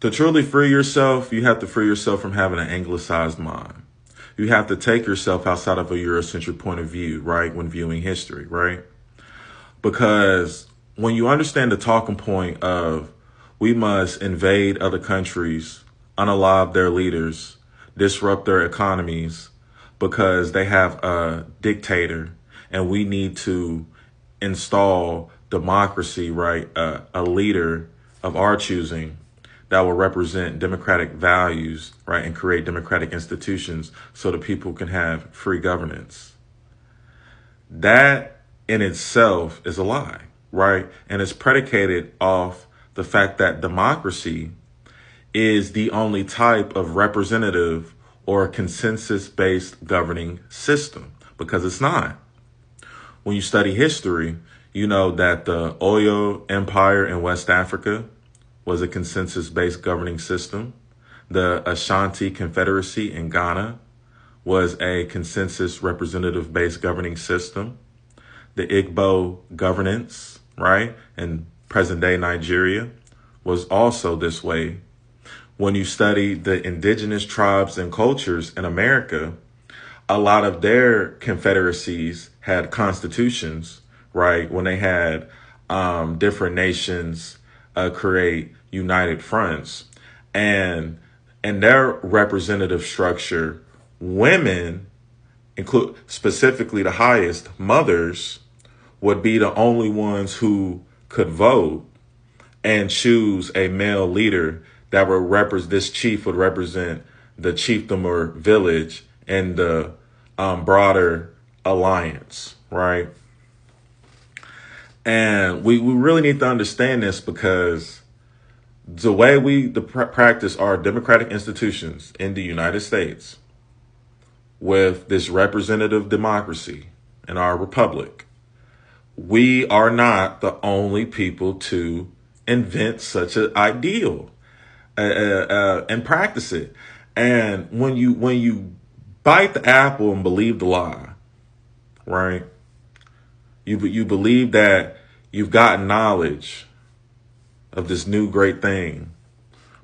To truly free yourself, you have to free yourself from having an anglicized mind. You have to take yourself outside of a Eurocentric point of view, right? When viewing history, right? Because when you understand the talking point of we must invade other countries, unalive their leaders, disrupt their economies because they have a dictator, and we need to install democracy, right? A leader of our choosing that will represent democratic values, right? And create democratic institutions so the people can have free governance. That in itself is a lie, right? And it's predicated off the fact that democracy is the only type of representative or consensus-based governing system, because it's not. When you study history, you know that the Oyo Empire in West Africa was a consensus-based governing system. The Ashanti Confederacy in Ghana was a consensus representative-based governing system. The Igbo governance, right, in present-day Nigeria was also this way. When you study the indigenous tribes and cultures in America, a lot of their confederacies had constitutions, right? When they had different nations create united fronts, and in their representative structure, women, include specifically the highest, mothers, would be the only ones who could vote and choose a male leader that would represent, this chief would represent the chiefdom or village and the broader alliance, right? And we really need to understand this, because the way we practice our democratic institutions in the United States with this representative democracy in our republic, we are not the only people to invent such an ideal and practice it. And when you bite the apple and believe the lie, right? You believe that you've gotten knowledge of this new great thing,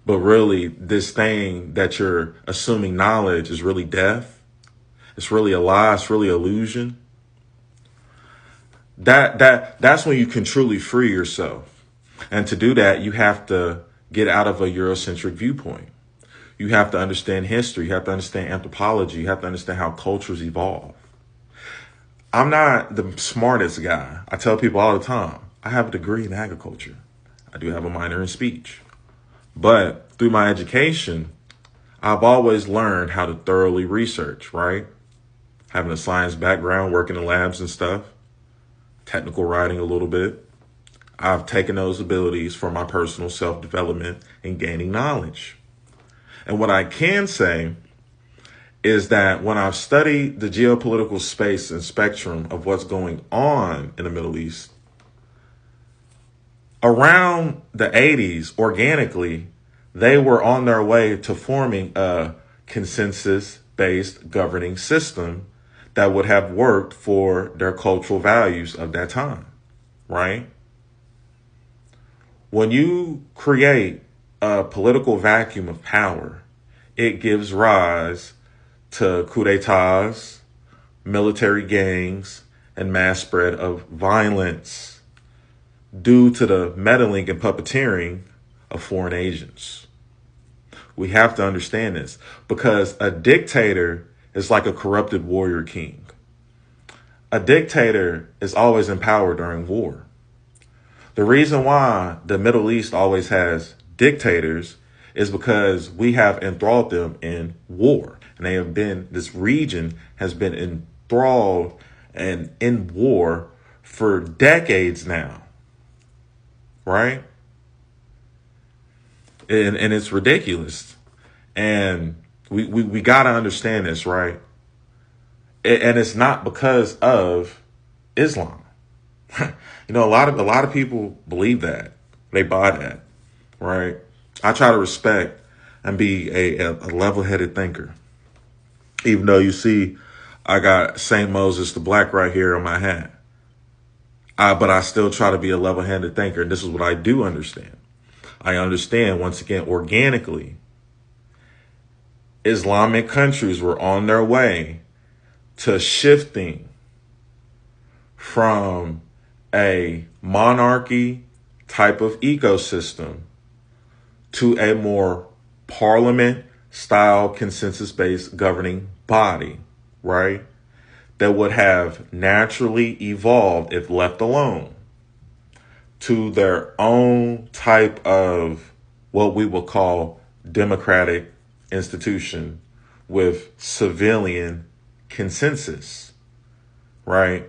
but really this thing that you're assuming knowledge is really death. It's really a lie. It's really illusion. That's when you can truly free yourself. And to do that, you have to get out of a Eurocentric viewpoint. You have to understand history. You have to understand anthropology. You have to understand how cultures evolve. I'm not the smartest guy. I tell people all the time, I have a degree in agriculture. I do have a minor in speech. But through my education, I've always learned how to thoroughly research, right? Having a science background, working in labs and stuff, technical writing a little bit. I've taken those abilities for my personal self-development and gaining knowledge. And what I can say is that when I've studied the geopolitical space and spectrum of what's going on in the Middle East, around the 80s, organically, they were on their way to forming a consensus-based governing system that would have worked for their cultural values of that time, right? When you create a political vacuum of power, it gives rise to coups d'etats, military gangs, and mass spread of violence due to the meddling and puppeteering of foreign agents. We have to understand this, because a dictator is like a corrupted warrior king. A dictator is always in power during war. The reason why the Middle East always has dictators is because we have enthralled them in war. And this region has been enthralled and in war for decades now, right? And it's ridiculous. And we got to understand this, right? And it's not because of Islam. A lot of people believe that. They buy that, right? I try to respect and be a level-headed thinker. Even though you see I got St. Moses the Black right here on my hat. But I still try to be a level-headed thinker. And this is what I do understand. I understand, once again, organically, Islamic countries were on their way to shifting from a monarchy type of ecosystem to a more parliament style consensus based governing body, right? That would have naturally evolved if left alone to their own type of what we will call democratic institution with civilian consensus, right?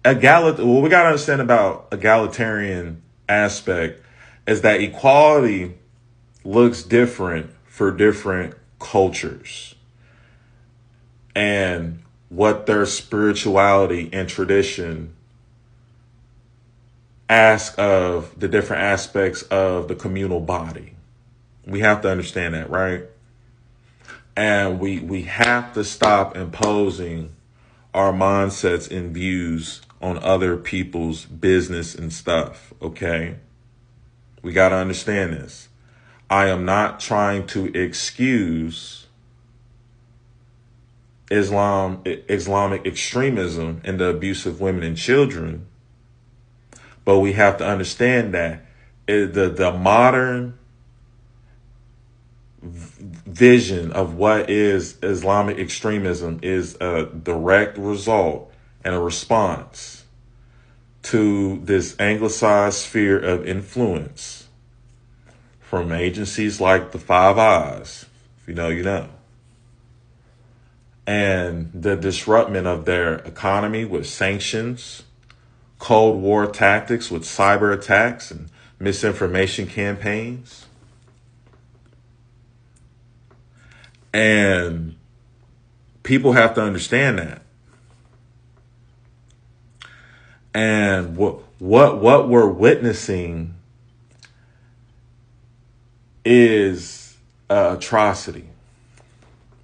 What we got to understand about egalitarian aspect is that equality looks different for different cultures and what their spirituality and tradition ask of the different aspects of the communal body. We have to understand that, right? And we have to stop imposing our mindsets and views on other people's business and stuff, okay? We got to understand this. I am not trying to excuse Islamic extremism and the abuse of women and children, but we have to understand that the modern vision of what is Islamic extremism is a direct result and a response to this anglicized sphere of influence from agencies like the Five Eyes, if you know, you know, and the disruption of their economy with sanctions, Cold War tactics with cyber attacks and misinformation campaigns. And people have to understand that. And what we're witnessing is atrocity,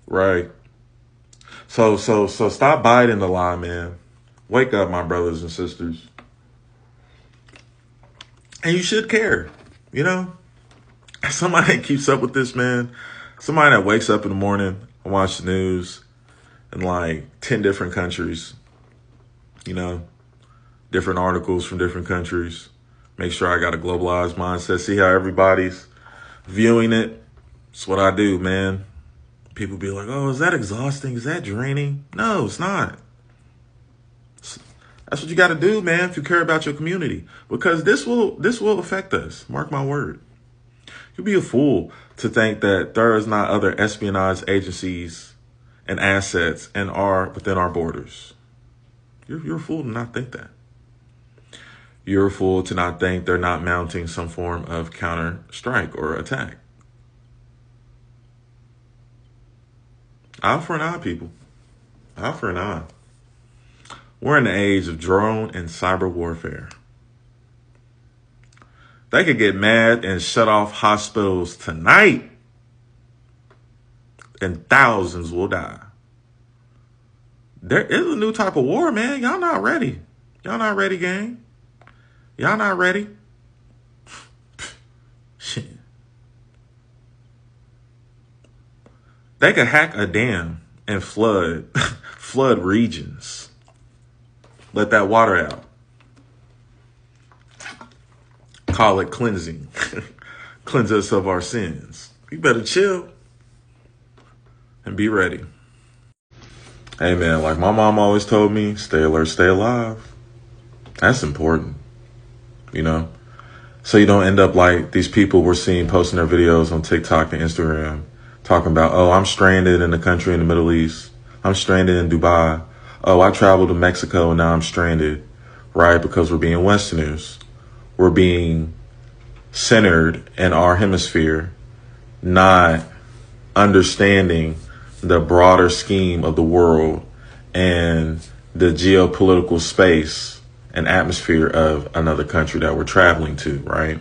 right? So stop biting the lie, man. Wake up, my brothers and sisters. And you should care, you know? Somebody that keeps up with this, man. Somebody that wakes up in the morning and watch the news in like 10 different countries, you know, different articles from different countries. Make sure I got a globalized mindset. See how everybody's viewing it. It's what I do, man. People be like, oh, is that exhausting? Is that draining? No, it's not. That's what you got to do, man, if you care about your community, because this will affect us. Mark my word. You'd be a fool to think that there is not other espionage agencies and assets and are within our borders. You're a fool to not think that. You're a fool to not think they're not mounting some form of counter strike or attack. Eye for an eye, people. Eye for an eye. We're in the age of drone and cyber warfare. They could get mad and shut off hospitals tonight, and thousands will die. There is a new type of war, man. Y'all not ready. Y'all not ready, gang. Y'all not ready. Shit. They could hack a dam and flood regions. Let that water out. Call it cleansing. Cleanse us of our sins. You better chill and be ready. Hey, man, like my mom always told me, stay alert, stay alive. That's important, you know? So you don't end up like these people we're seeing posting their videos on TikTok and Instagram talking about, oh, I'm stranded in the country in the Middle East. I'm stranded in Dubai. Oh, I traveled to Mexico and now I'm stranded, right? Because we're being Westerners. We're being centered in our hemisphere, not understanding the broader scheme of the world and the geopolitical space and atmosphere of another country that we're traveling to, right?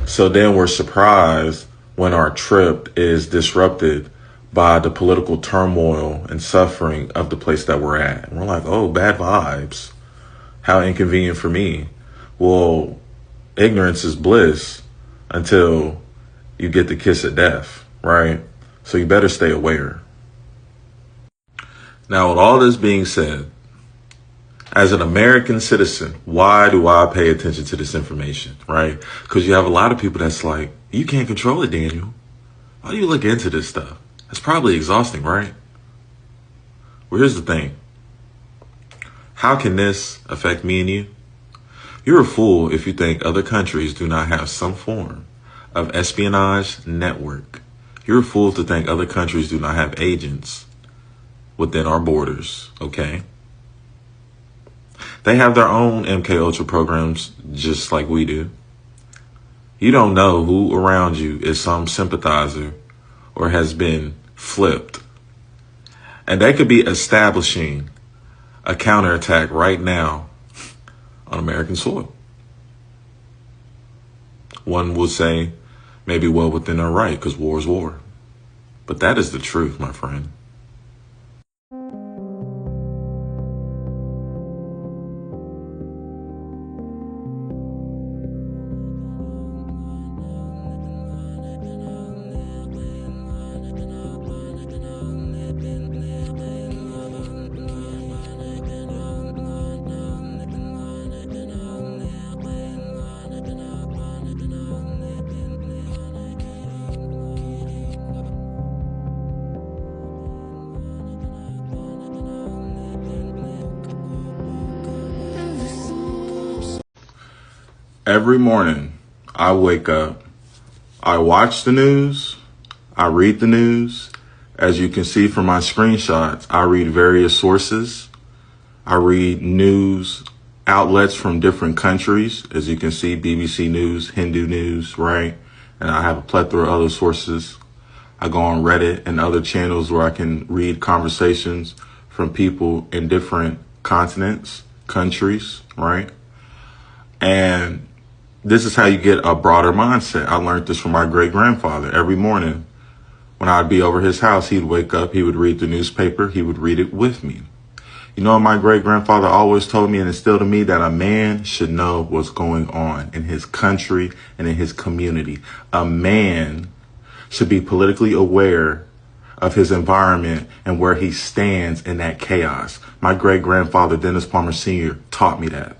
So then we're surprised when our trip is disrupted by the political turmoil and suffering of the place that we're at. And we're like, oh, bad vibes. How inconvenient for me. Well, ignorance is bliss until you get the kiss of death, right? So you better stay aware. Now, with all this being said, as an American citizen, why do I pay attention to this information, right? Because you have a lot of people that's like, you can't control it, Daniel. Why do you look into this stuff? It's probably exhausting, right? Well, here's the thing. How can this affect me and you? You're a fool if you think other countries do not have some form of espionage network. You're a fool to think other countries do not have agents within our borders, okay? They have their own MK Ultra programs just like we do. You don't know who around you is some sympathizer or has been flipped. And they could be establishing a counterattack right now on American soil. One would say maybe well within their right because war is war. But that is the truth, my friend. Every morning I wake up, I watch the news, I read the news. As you can see from my screenshots, I read various sources. I read news outlets from different countries. As you can see, BBC News, Hindu News, right? And I have a plethora of other sources. I go on Reddit and other channels where I can read conversations from people in different continents, countries, right? And this is how you get a broader mindset. I learned this from my great grandfather. Every morning when I'd be over his house, he'd wake up, he would read the newspaper, he would read it with me. You know, my great grandfather always told me and instilled in me that a man should know what's going on in his country and in his community. A man should be politically aware of his environment and where he stands in that chaos. My great grandfather, Dennis Palmer Sr., taught me that.